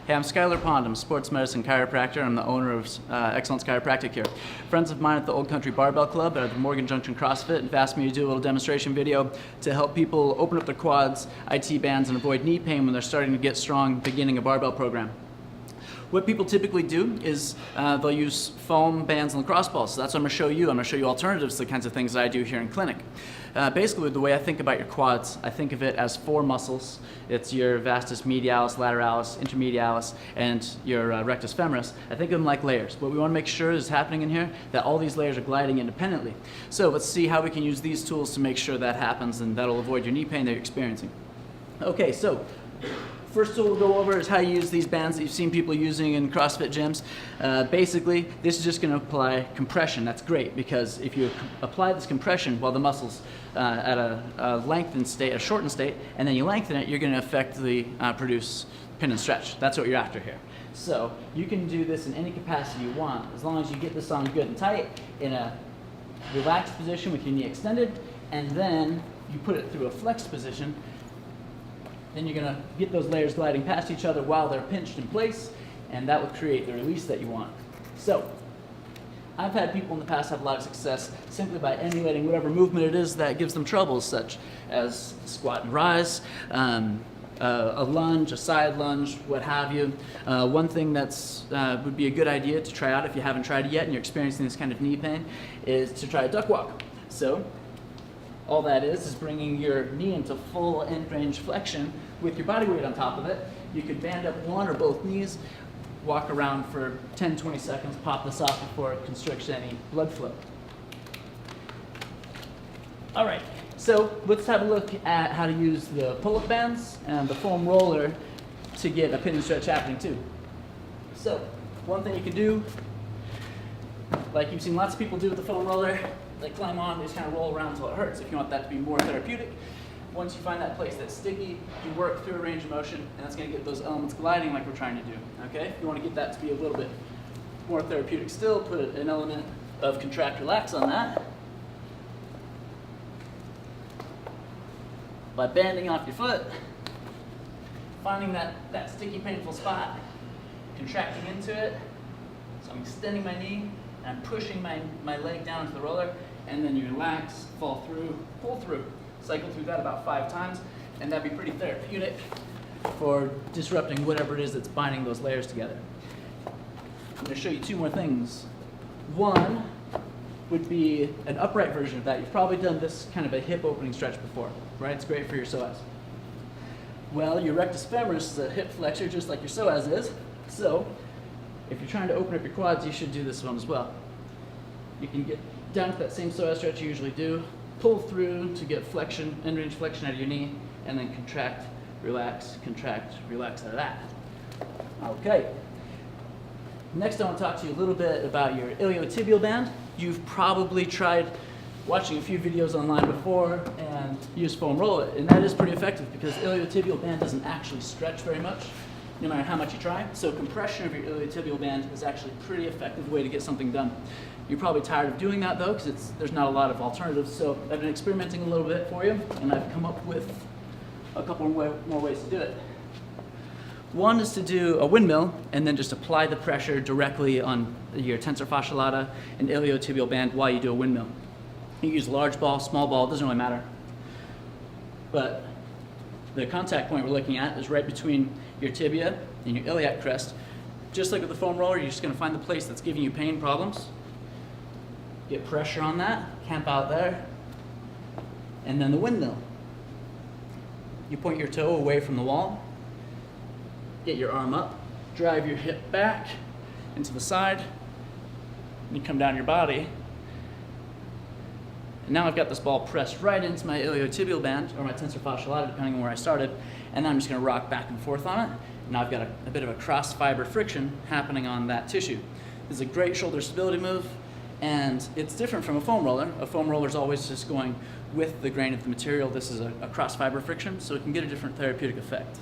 Hey, I'm Skylar Pond. I'm a sports medicine chiropractor. I'm the owner of Excellence Chiropractic here. Friends of mine at the Old Country Barbell Club at the Morgan Junction CrossFit have asked me to do a little demonstration video to help people open up their quads, IT bands, and avoid knee pain when they're starting to get strong beginning a barbell program. What people typically do is they'll use foam bands and lacrosse balls. So that's what I'm going to show you. I'm going to show you alternatives to the kinds of things that I do here in clinic. Basically, the way I think about your quads, I think of it as 4 muscles. It's your vastus medialis, lateralis, intermedialis, and your rectus femoris. I think of them like layers. What we want to make sure is happening in here, that all these layers are gliding independently. So let's see how we can use these tools to make sure that happens, and that'll avoid your knee pain that you're experiencing. Okay, so first tool we'll go over is how you use these bands that you've seen people using in CrossFit gyms. Basically, this is just going to apply compression. That's great because if you apply this compression while the muscle's at a lengthened state, a shortened state, and then you lengthen it, you're going to effectively produce pin and stretch. That's what you're after here. So you can do this in any capacity you want, as long as you get this on good and tight in a relaxed position with your knee extended, and then you put it through a flexed position. Then you're going to get those layers gliding past each other while they're pinched in place, and that will create the release that you want. So I've had people in the past have a lot of success simply by emulating whatever movement it is that gives them troubles, such as squat and rise, a lunge, a side lunge, what have you. One thing that's would be a good idea to try out if you haven't tried it yet and you're experiencing this kind of knee pain is to try a duck walk. So all that is bringing your knee into full end range flexion with your body weight on top of it. You could band up one or both knees, walk around for 10-20 seconds, pop this off before it constricts any blood flow. All right, so let's have a look at how to use the pull-up bands and the foam roller to get a pin and stretch happening too. So one thing you can do, like you've seen lots of people do with the foam roller, they climb on, they just kind of roll around until it hurts. If you want that to be more therapeutic, once you find that place that's sticky, you work through a range of motion, and that's going to get those elements gliding like we're trying to do. Okay? If you want to get that to be a little bit more therapeutic still, put an element of contract relax on that by banding off your foot, finding that sticky, painful spot, contracting into it. So I'm extending my knee, and I'm pushing my leg down into the roller, and then you relax, fall through, pull through. Cycle through that about 5 times, and that'd be pretty therapeutic for disrupting whatever it is that's binding those layers together. I'm going to show you 2 more things. One would be an upright version of that. You've probably done this kind of a hip opening stretch before, right? It's great for your psoas. Well, your rectus femoris is a hip flexor just like your psoas is, so if you're trying to open up your quads, you should do this one as well. You can get down to that same psoas stretch you usually do, pull through to get flexion, end range flexion out of your knee, and then contract, relax out of that. Okay. Next I want to talk to you a little bit about your iliotibial band. You've probably tried watching a few videos online before and used foam roller, and that is pretty effective because iliotibial band doesn't actually stretch very much, no matter how much you try. So compression of your iliotibial band is actually a pretty effective way to get something done. You're probably tired of doing that though, because there's not a lot of alternatives. So I've been experimenting a little bit for you, and I've come up with a couple more ways to do it. One is to do a windmill and then just apply the pressure directly on your tensor fascia lata and iliotibial band while you do a windmill. You use large ball, small ball, it doesn't really matter. But the contact point we're looking at is right between your tibia and your iliac crest. Just like with the foam roller, you're just going to find the place that's giving you pain problems. Get pressure on that, camp out there, and then the windmill. You point your toe away from the wall, get your arm up, drive your hip back into the side, and you come down your body. And now I've got this ball pressed right into my iliotibial band, or my tensor fascia lata, depending on where I started, and then I'm just going to rock back and forth on it. Now I've got a bit of a cross fiber friction happening on that tissue. This is a great shoulder stability move, and it's different from a foam roller. A foam roller is always just going with the grain of the material. This is a cross fiber friction, so it can get a different therapeutic effect.